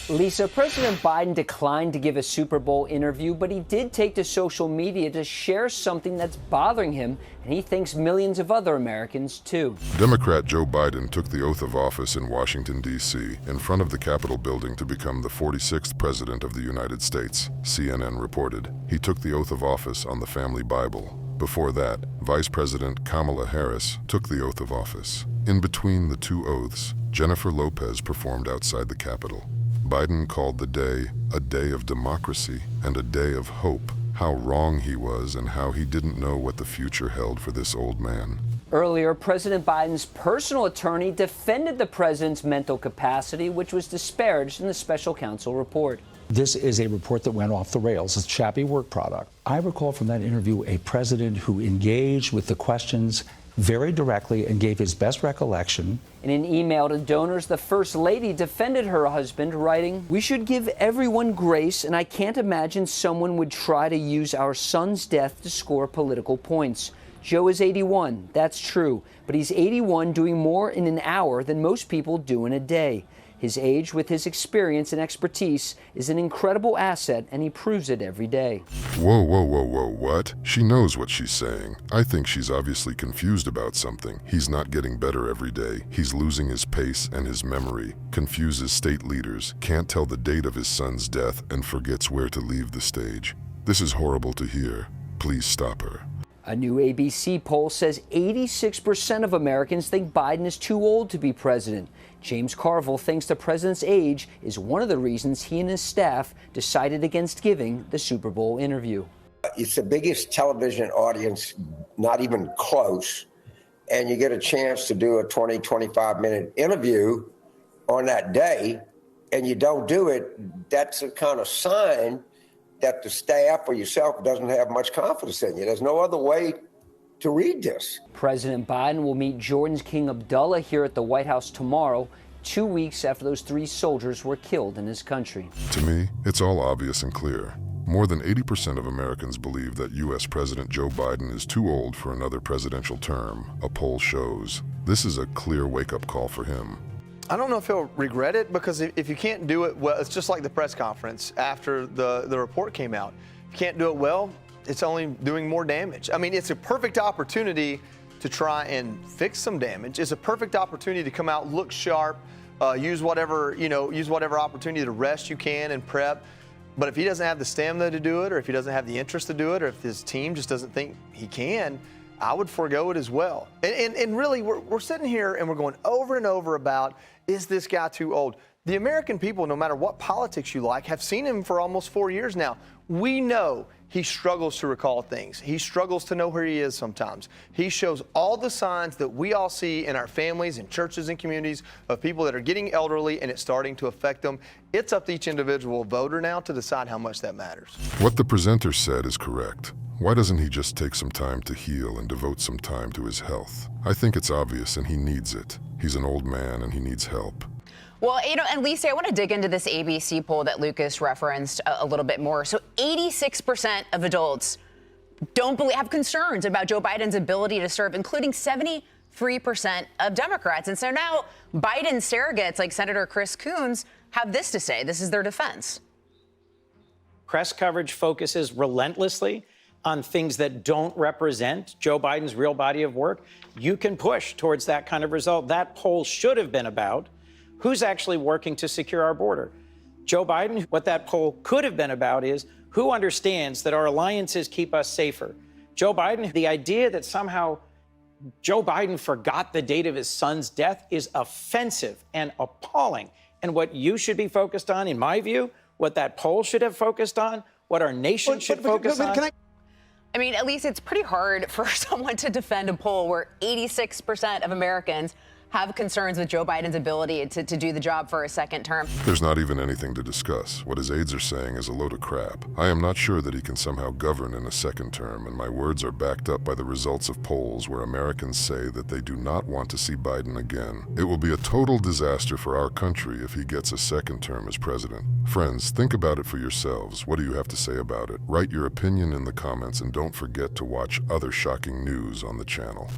Lisa, President Biden declined to give a Super Bowl interview, but he did take to social media to share something that's bothering him, and he thinks millions of other Americans, too. Democrat Joe Biden took the oath of office in Washington, D.C., in front of the Capitol building to become the 46th President of the United States, CNN reported. He took the oath of office on the family Bible. Before that, Vice President Kamala Harris took the oath of office. In between the two oaths, Jennifer Lopez performed outside the Capitol. Biden called the day a day of democracy and a day of hope. How wrong he was and how he didn't know what the future held for this old man. Earlier, President Biden's personal attorney defended the president's mental capacity, which was disparaged in the special counsel report. This is a report that went off the rails. It's a shabby work product. I recall from that interview a president who engaged with the questions very directly and gave his best recollection. In an email to donors, the First Lady defended her husband, writing, "We should give everyone grace, and I can't imagine someone would try to use our son's death to score political points. Joe is 81, that's true, but he's 81 doing more in an hour than most people do in a day. His age, with his experience and expertise, is an incredible asset, and he proves it every day." Whoa, what? She knows what she's saying. I think she's obviously confused about something. He's not getting better every day. He's losing his pace and his memory, confuses state leaders, can't tell the date of his son's death, and forgets where to leave the stage. This is horrible to hear. Please stop her. A new ABC poll says 86% of Americans think Biden is too old to be president. James Carville thinks the president's age is one of the reasons he and his staff decided against giving the Super Bowl interview. It's the biggest television audience, not even close, and you get a chance to do a 20, 25-minute interview on that day, and you don't do it. That's a kind of sign that the staff or yourself doesn't have much confidence in you. There's no other way to read this. President Biden will meet Jordan's King Abdullah here at the White House tomorrow, 2 weeks after those 3 soldiers were killed in his country. To me, it's all obvious and clear. More than 80% of Americans believe that U.S. President Joe Biden is too old for another presidential term, a poll shows. This is a clear wake-up call for him. I don't know if he'll regret it, because if you can't do it well, it's just like the press conference after the report came out. If you can't do it well, it's only doing more damage. I mean, it's a perfect opportunity to try and fix some damage. It's a perfect opportunity to come out, look sharp, use whatever opportunity to rest you can and prep. But if he doesn't have the stamina to do it, or if he doesn't have the interest to do it, or if his team just doesn't think he can, I would forego it as well. And really, we're sitting here and we're going over and over about, is this guy too old? The American people, no matter what politics you like, have seen him for almost 4 years now. We know he struggles to recall things. He struggles to know where he is sometimes. He shows all the signs that we all see in our families and churches and communities of people that are getting elderly, and it's starting to affect them. It's up to each individual voter now to decide how much that matters. What the presenter said is correct. Why doesn't he just take some time to heal and devote some time to his health? I think it's obvious, and he needs it. He's an old man and he needs help. Well, and Lisa, I want to dig into this ABC poll that Lucas referenced a little bit more. So 86% of adults have concerns about Joe Biden's ability to serve, including 73% of Democrats. And so now Biden's surrogates, like Senator Chris Coons, have this to say. This is their defense. Press coverage focuses relentlessly on things that don't represent Joe Biden's real body of work. You can push towards that kind of result. That poll should have been about who's actually working to secure our border. Joe Biden, what that poll could have been about is who understands that our alliances keep us safer. Joe Biden, the idea that somehow Joe Biden forgot the date of his son's death is offensive and appalling. And what you should be focused on, in my view, what that poll should have focused on, what our nation should focus on. I mean, at least it's pretty hard for someone to defend a poll where 86% of Americans have concerns with Joe Biden's ability to do the job for a second term. There's not even anything to discuss. What his aides are saying is a load of crap. I am not sure that he can somehow govern in a second term, and my words are backed up by the results of polls where Americans say that they do not want to see Biden again. It will be a total disaster for our country if he gets a second term as president. Friends, think about it for yourselves. What do you have to say about it? Write your opinion in the comments, and don't forget to watch other shocking news on the channel.